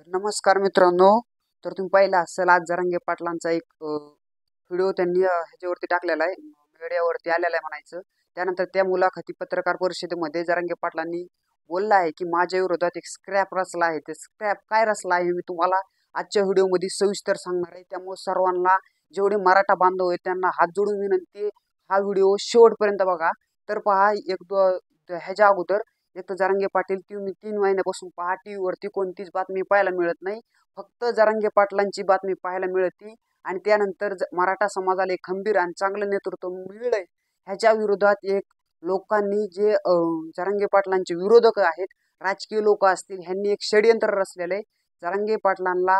नमस्कार मित्रांनो. तर तुम्ही पाहिला असेल आज जरांगे पाटलांचा एक व्हिडिओ त्यांनी ह्याच्यावरती टाकलेला आहे, मीडियावरती आलेला आहे म्हणायचं. त्यानंतर त्या मुलाखती पत्रकार परिषदेमध्ये जरांगे पाटलांनी बोलला आहे की माझ्या विरोधात एक स्क्रॅप रचला आहे. ते स्क्रॅप काय रचला आहे मी तुम्हाला आजच्या व्हिडिओमध्ये सविस्तर सांगणार आहे. त्यामुळे सर्वांना जेवढे मराठा बांधव आहेत त्यांना हात जोडून विनंती आहे, हा व्हिडिओ शेवटपर्यंत बघा. तर पहा ह्याच्या अगोदर एक तर जरांगे पाटील तुम्ही 3 महिन्यापासून पहा टीव्ही वरती कोणतीच बातमी पाहायला मिळत नाही, फक्त जरांगे पाटलांची बातमी पाहायला मिळते. आणि त्यानंतर मराठा समाजाला एक खंबीर आणि चांगलं नेतृत्व मिळलंय. ह्याच्या विरोधात एक लोकांनी जे जरांगे पाटलांचे विरोधक आहेत, राजकीय लोक असतील, ह्यांनी एक षडयंत्र रचलेलं आहे. जरांगे पाटलांना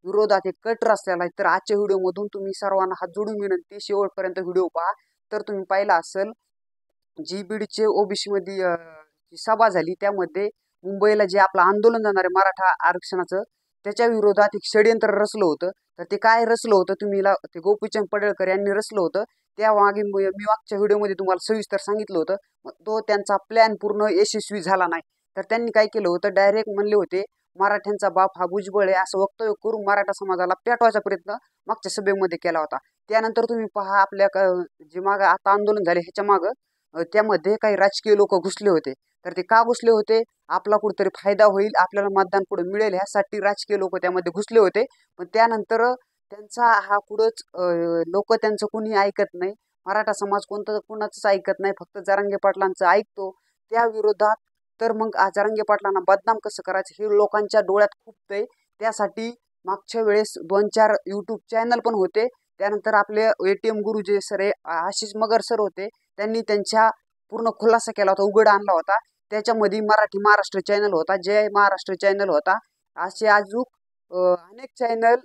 विरोधात एक कट रचलेला आहे. तर आजच्या व्हिडिओमधून तुम्ही सर्वांना हात जोडून विनंती शेवटपर्यंत व्हिडिओ पहा. तर तुम्ही पाहिला असेल जी बीडचे ओबीसी मध्ये जी सभा झाली त्यामध्ये मुंबईला जे आपलं आंदोलन जाणार आहे मराठा आरक्षणाचं, त्याच्या विरोधात एक षडयंत्र रचलं होतं. तर ते काय रचलं होतं तुम्ही ते गोपीचंद पडळकर यांनी रचलं होतं. त्या मागे मी मागच्या व्हिडिओमध्ये तुम्हाला सविस्तर सांगितलं होतं. तो त्यांचा प्लॅन पूर्ण यशस्वी झाला नाही. तर त्यांनी काय केलं होतं, डायरेक्ट म्हणले होते मराठ्यांचा बाप हा भुजबळ आहे असं वक्तव्य करून मराठा समाजाला पेटवायचा प्रयत्न मागच्या सभेमध्ये केला होता. त्यानंतर तुम्ही पहा आपल्या जे मागं आता आंदोलन झाले ह्याच्या मागं त्यामध्ये काही राजकीय लोक घुसले होते. तर ते का घुसले होते, आपला कुठेतरी फायदा होईल, आपल्याला मतदान पुढे मिळेल ह्यासाठी राजकीय लोक त्यामध्ये घुसले होते. पण त्यानंतर त्यांचा हा पुढंच लोक त्यांचं कुणी ऐकत नाही. मराठा समाज कुणाचंच ऐकत नाही, फक्त जरांगे पाटलांचं ऐकतो. त्या विरोधात तर मग जरांगे पाटलांना बदनाम कसं करायचं हे लोकांच्या डोळ्यात खूपतंय. त्यासाठी मागच्या वेळेस 2-4 यूट्यूब चॅनल पण होते. त्यानंतर आपले ATM गुरु जे सर आहे आशिष मगर सर होते, त्यांनी त्यांच्या पूर्ण खुलासा केला होता, उघड आणला होता. त्याच्यामध्ये मराठी महाराष्ट्र चॅनल होता, जय महाराष्ट्र चॅनल होता, असे अजून अनेक चॅनल.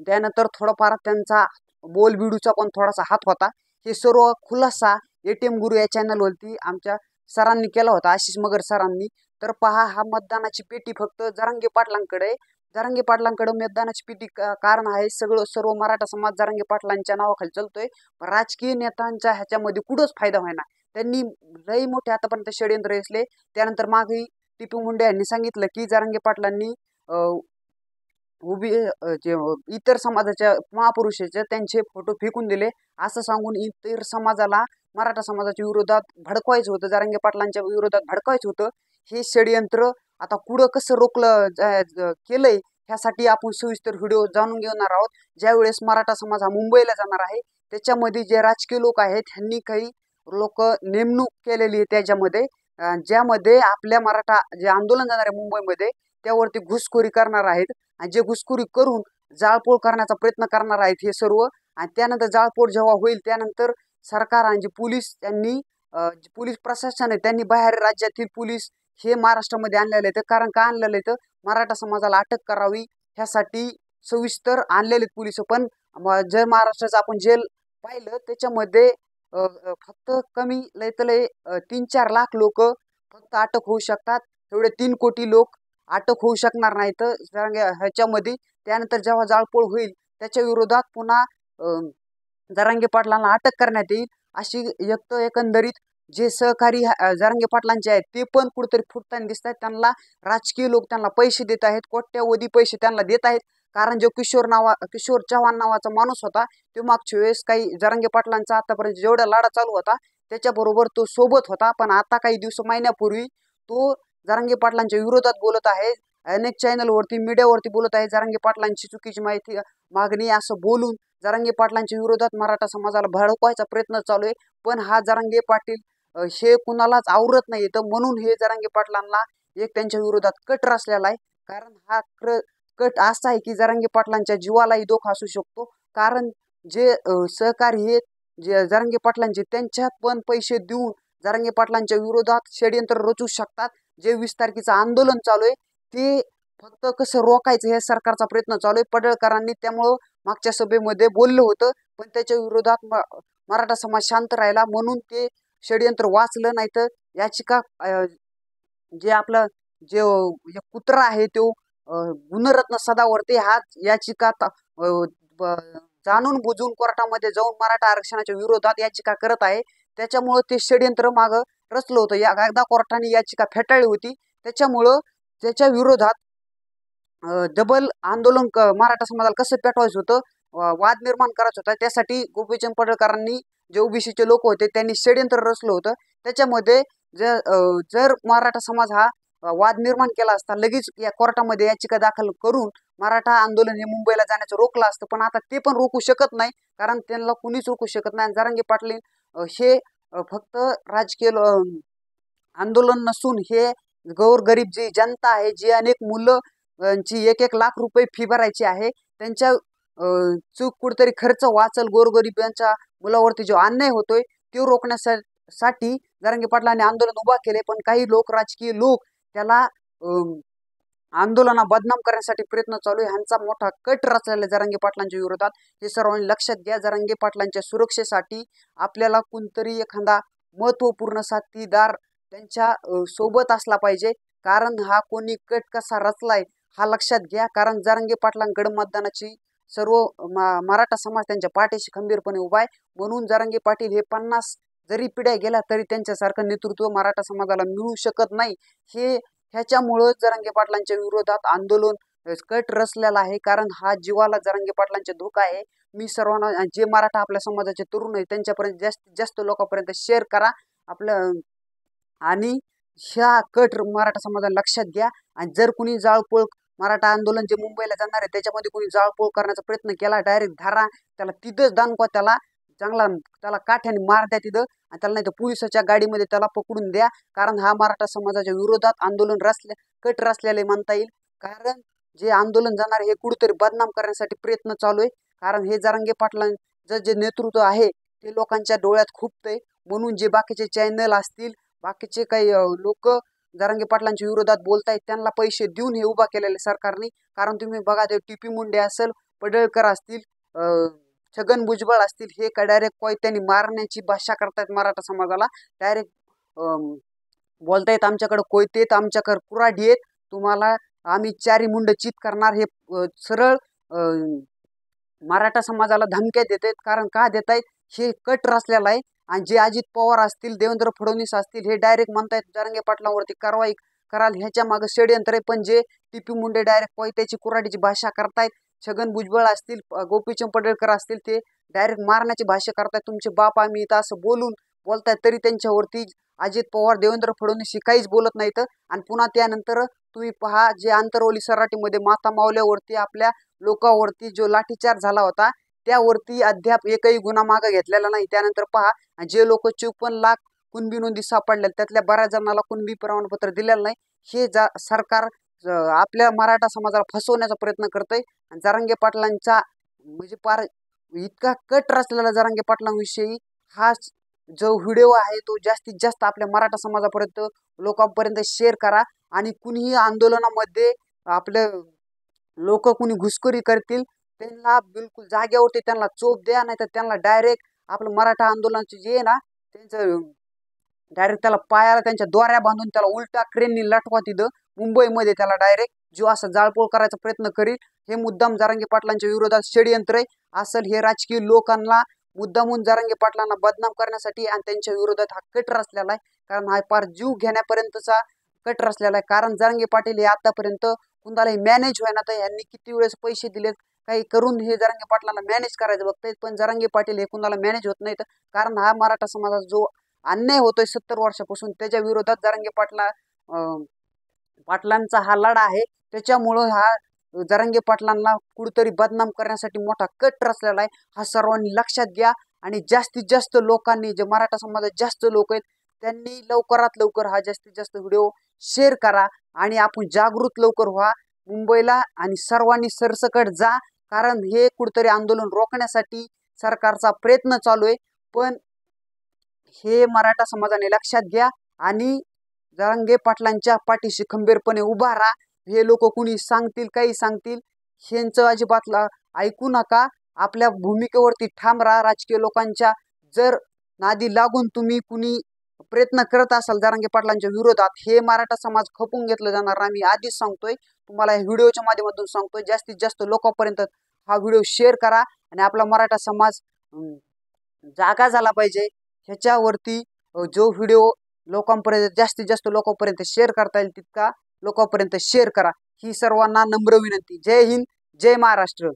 त्यानंतर थोडाफार त्यांचा बोलबिडूचा पण थोडासा हात होता. हे सर्व खुलासा ATM गुरु या चॅनलवरती आमच्या सरांनी केला होता, आशिष मगर सरांनी. तर पहा हा मतदानाची पेटी फक्त जरांगे पाटलांकडे आहे. जरांगे पाटलांकडे मतदानाची पेटी कारण आहे सर्व मराठा समाज जरांगे पाटलांच्या नावाखाली चालतोय. राजकीय नेत्यांच्या ह्याच्यामध्ये कुठंच फायदा व्हायना. त्यांनी लई मोठे आतापर्यंत षडयंत्र रचले. त्यानंतर मागे टिपू मुंडे यांनी सांगितलं की जरांगे पाटलांनी जे इतर समाजाच्या महापुरुषाचे त्यांचे फोटो फेकून दिले असं सांगून इतर समाजाला मराठा समाजाच्या विरोधात भडकवायचं होतं, जरांगे पाटलांच्या विरोधात भडकवायचं होतं. हे षडयंत्र आता पुढं कसं रोखलं केलंय ह्यासाठी आपण सविस्तर व्हिडिओ जाणून घेणार आहोत. ज्यावेळेस मराठा समाज हा मुंबईला जाणार आहे त्याच्यामध्ये जे राजकीय लोक आहेत ह्यांनी काही लोक नेमणूक केलेली आहे त्याच्यामध्ये, ज्यामध्ये आपल्या मराठा जे आंदोलन जाणार आहे मुंबईमध्ये त्यावरती घुसखोरी करणार आहेत. आणि जे घुसखोरी करून जाळपोळ करण्याचा प्रयत्न करणार आहेत हे सर्व. आणि त्यानंतर जाळपोळ जेव्हा होईल त्यानंतर सरकार आणि जे पोलीस त्यांनी पोलीस प्रशासन आहे त्यांनी बाहेर राज्यातील पोलीस हे महाराष्ट्रामध्ये आणलेले आहेत. कारण का आणलेलं आहे तर मराठा समाजाला अटक करावी ह्यासाठी सविस्तर आणलेले पोलिस. पण जर महाराष्ट्राचं आपण जेल पाहिलं त्याच्यामध्ये फक्त कमी लय तर लय 3-4 लाख लोक फक्त अटक होऊ शकतात. एवढे 3 कोटी लोक अटक होऊ शकणार नाही तर ह्याच्यामध्ये. त्यानंतर जेव्हा जाळपोळ होईल त्याच्या विरोधात पुन्हा जरांगे पाटलांना अटक करण्यात येईल. अशी एकंदरीत जे सहकारी जरांगे पाटलांचे आहेत ते पण कुठेतरी फुटताना दिसत आहेत. त्यांना राजकीय लोक त्यांना पैसे देत आहेत, कोट्यवधी पैसे त्यांना देत आहेत. कारण जो किशोर चव्हाण नावाचा माणूस होता तो मागच्या वेळेस काही जरांगे पाटलांचा आतापर्यंत जेवढा लढा चालू होता त्याच्याबरोबर तो सोबत होता. पण आता काही महिन्यापूर्वी तो जरांगे पाटलांच्या विरोधात बोलत आहे, अनेक चॅनलवरती मीडियावरती बोलत आहे. जरांगे पाटलांची चुकीची माहिती मागणी असं बोलून जरांगे पाटलांच्या विरोधात मराठा समाजाला भडकवायचा प्रयत्न चालू आहे. पण हा जरांगे पाटील हे कुणालाच आवरत नाही. तर म्हणून हे जरांगे पाटलांना एक त्यांच्या विरोधात कट रचलेला आहे. कारण हा कट असा आहे की जरांगे पाटलांच्या जीवालाही धोका असू शकतो. कारण जे सहकारी हे जे जरांगे पाटलांचे त्यांच्यात पण पैसे देऊन जरांगे पाटलांच्या विरोधात षडयंत्र रचू शकतात. जे 20 तारखेचं आंदोलन चालू आहे ते फक्त कसं रोखायचं हे सरकारचा प्रयत्न चालू आहे पडळकरांनी. त्यामुळं मागच्या सभेमध्ये बोललं होतं पण त्याच्या विरोधात मराठा समाज शांत राहिला म्हणून ते षडयंत्र वाचलं. नाही तर याचिका जे आपलं जे कुत्रा आहे तो गुणरत्न सदावर्ते हा याचिका जाणून बुजून कोर्टामध्ये जाऊन मराठा आरक्षणाच्या विरोधात याचिका करत आहे. त्याच्यामुळं ते षडयंत्र मागं रचलं होतं. एकदा कोर्टाने याचिका फेटाळली होती त्याच्यामुळं त्याच्या विरोधात डबल आंदोलन मराठा समाजाला कसं पेटवायचं होतं, वाद निर्माण करायचा होता. त्यासाठी गोपीचंद पडळकरांनी जे ओबीसीचे लोक होते त्यांनी षडयंत्र रचलं होतं. त्याच्यामध्ये जर मराठा समाज हा वाद निर्माण केला असता, लगेच या कोर्टामध्ये याचिका दाखल करून मराठा आंदोलन हे मुंबईला जाण्याचं रोखलं असतं. पण आता ते पण रोखू शकत नाही, कारण त्यांना कुणीच रोखू शकत नाही. जरांगे पाटील हे फक्त राजकीय आंदोलन नसून हे गोरगरीब जी जनता आहे, जी अनेक मुलं ची 1-1 लाख रुपये फी भरायची आहे, त्यांच्या चूक कुठेतरी खर्च वाचल, गोरगरिबांच्या मुलावरती जो अन्याय होतोय तो रोखण्यासाठी जरांगे पाटलांनी आंदोलन उभा केले. पण काही लोक, राजकीय लोक त्याला आंदोलना बदनाम करण्यासाठी प्रयत्न चालू आहे. ह्यांचा मोठा कट रचलेला जरांगे पाटलांच्या विरोधात. हे सर्वांनी लक्षात घ्या. जरांगे पाटलांच्या सुरक्षेसाठी आपल्याला कोणतरी एखादा महत्वपूर्ण साथीदार त्यांच्या सोबत असला पाहिजे, कारण हा कोणी कट कसा रचलाय हा लक्षात घ्या. कारण जरांगे पाटलांकडे मतदानाची सर्व मराठा समाज त्यांच्या पाठीशी खंबीरपणे उभा आहे. म्हणून जरांगे पाटील हे 50 जरी पिढ्या गेल्या तरी त्यांच्यासारखं नेतृत्व मराठा समाजाला मिळू शकत नाही. ह्याच्यामुळं जरांगे पाटलांच्या विरोधात आंदोलन कट रचलेला आहे, कारण हा जीवाला जरांगे पाटलांचा धोका आहे. मी सर्वांना, जे मराठा आपल्या समाजाचे तरुण आहे त्यांच्यापर्यंत जास्तीत जास्त लोकांपर्यंत शेअर करा आपलं, आणि ह्या कट मराठा समाजाला लक्षात घ्या. आणि जर कुणी जाळपोळ मराठा आंदोलन जे मुंबईला जाणार आहे त्याच्यामध्ये कुणी जाळपोळ करण्याचा प्रयत्न केला, डायरेक्ट धरा त्याला, तिथंच दानवा त्याला, चांगला त्याला काठ्याने मार द्या तिथं, आणि त्याला नाही तर पोलिसाच्या गाडीमध्ये त्याला पकडून द्या. कारण हा मराठा समाजाच्या विरोधात आंदोलन कट रचलेले म्हणता येईल. कारण जे आंदोलन जाणार हे कुठेतरी बदनाम करण्यासाठी प्रयत्न चालू आहे. कारण हे जरांगे पाटलांचं जे नेतृत्व आहे ते लोकांच्या डोळ्यात खुपतंय. म्हणून जे बाकीचे चॅनल असतील, बाकीचे काही लोक जरांगे पाटलांच्या विरोधात बोलतायत, त्यांना पैसे देऊन हे उभा केलेले सरकारने. कारण तुम्ही बघा, ते टीपी मुंडे असेल, पडळकर असतील, छगन भुजबळ असतील, हे का डायरेक्ट कोयत्यांनी मारण्याची भाषा करतायत मराठा समाजाला. डायरेक्ट बोलतायत आमच्याकडे कोयते आहेत, आमच्याकडे कुऱ्हाडी आहेत, तुम्हाला आम्ही चारी मुंड चित करणार. हे सरळ मराठा समाजाला धमक्या देत आहेत. कारण का देत आहेत, हे कट रचलेला आहे. आणि जे अजित पवार असतील, देवेंद्र फडणवीस असतील, हे डायरेक्ट म्हणतायत जरांगे पाटलांवरती कारवाई कराल, ह्याच्या मागे षडयंत्र आहे. पण जे टीपी मुंडे डायरेक्ट कोयत्याची कुऱ्हाडीची भाषा करतायत, छगन भुजबळ असतील, गोपीचंद पडळकर असतील, ते डायरेक्ट मारण्याची भाषा करतायत. तुमचे बाप आम्ही इथं असं बोलतायत, तरी त्यांच्यावरती अजित पवार, देवेंद्र फडणवीस काहीच बोलत नाहीत. आणि पुन्हा त्यानंतर तुम्ही पहा, जे आंतरवली सराटीमध्ये माता मावल्यावरती, आपल्या लोकांवरती जो लाठीचार्ज झाला होता, त्यावरती अद्याप एकही गुन्हा मागे घेतलेला नाही. त्यानंतर पहा, जे लोक 54 लाख कुणबी नोंदी सापडल्या त्यातल्या बऱ्याच जणांना कुणबी प्रमाणपत्र दिलेलं नाही. हे सरकार आपल्या मराठा समाजाला फसवण्याचा प्रयत्न करतंय. आणि जरांगे पाटलांचा म्हणजे पार इतका कट रचलेला जरांगे पाटलांविषयी हा जो व्हिडिओ आहे तो जास्तीत जास्त आपल्या मराठा समाजापर्यंत, लोकांपर्यंत शेअर करा. आणि कुणीही आंदोलनामध्ये आपले लोक कुणी घुसखोरी करतील त्यांना बिलकुल जाग्यावरती त्यांना चोप द्या, नाही तर त्यांना डायरेक्ट आपलं मराठा आंदोलनाचे जे आहे ना, त्यांचं डायरेक्ट त्याला पायाला त्यांच्या दोऱ्या बांधून त्याला उलटा क्रेननी लटवा तिथं मुंबईमध्ये. त्याला डायरेक्ट जो असं जाळपोळ करायचा प्रयत्न करील, हे मुद्दाम जरांगे पाटलांच्या विरोधात षडयंत्र आहे असेल. हे राजकीय लोकांना मुद्दामून जरांगे पाटलांना बदनाम करण्यासाठी आणि त्यांच्या विरोधात हा कट रचलेला आहे. कारण हा पार जीव घेण्यापर्यंतचा कट रचलेला आहे. कारण जरांगे पाटील हे आतापर्यंत कुणालाही मॅनेज व्हायना, तर यांनी किती वेळेस पैसे दिलेत काही करून हे जरांगे पाटलांना मॅनेज करायचं बघतायत. पण जरांगे पाटील हे कुणाला मॅनेज होत नाहीत. कारण हा मराठा समाजाचा जो अन्याय होतोय 70 वर्षापासून, त्याच्या विरोधात जरांगे पाटलांचा हा लढा आहे. त्याच्यामुळं हा जरांगे पाटलांना कुठेतरी बदनाम करण्यासाठी मोठा कट रचलेला आहे. हा सर्वांनी लक्षात घ्या. आणि जास्तीत जास्त लोकांनी, जे मराठा समाजात जास्त लोक आहेत, त्यांनी लवकरात लवकर हा जास्तीत जास्त व्हिडिओ शेअर करा. आणि आपण जागृत लवकर व्हा मुंबईला, आणि सर्वांनी सरसकट जा. कारण हे कुठेतरी आंदोलन रोखण्यासाठी सरकारचा प्रयत्न चालू आहे. पण हे मराठा समाजाने लक्षात घ्या आणि जरांगे पाटलांच्या पाठीशी खंबीरपणे उभा राहा. हे लोक कुणी सांगतील, काही सांगतील, ह्यांचं अजिबात ऐकू नका. आपल्या भूमिकेवरती ठाम राहा. राजकीय लोकांच्या जर नादी लागून तुम्ही कुणी प्रयत्न करत असाल जरांगे पाटलांच्या विरोधात, हे मराठा समाज खपून घेतलं जाणार नाही. मी आधीच सांगतोय तुम्हाला, या व्हिडिओच्या माध्यमातून सांगतोय, जास्तीत जास्त लोकांपर्यंत हा व्हिडिओ शेअर करा. आणि आपला मराठा समाज जागा झाला पाहिजे. ह्याच्यावरती जो व्हिडिओ लोकांपर्यंत, जास्तीत जास्त लोकांपर्यंत शेअर करता येईल तितका लोकांपर्यंत शेअर करा. ही सर्वांना नम्र विनंती. जय हिंद, जय महाराष्ट्र.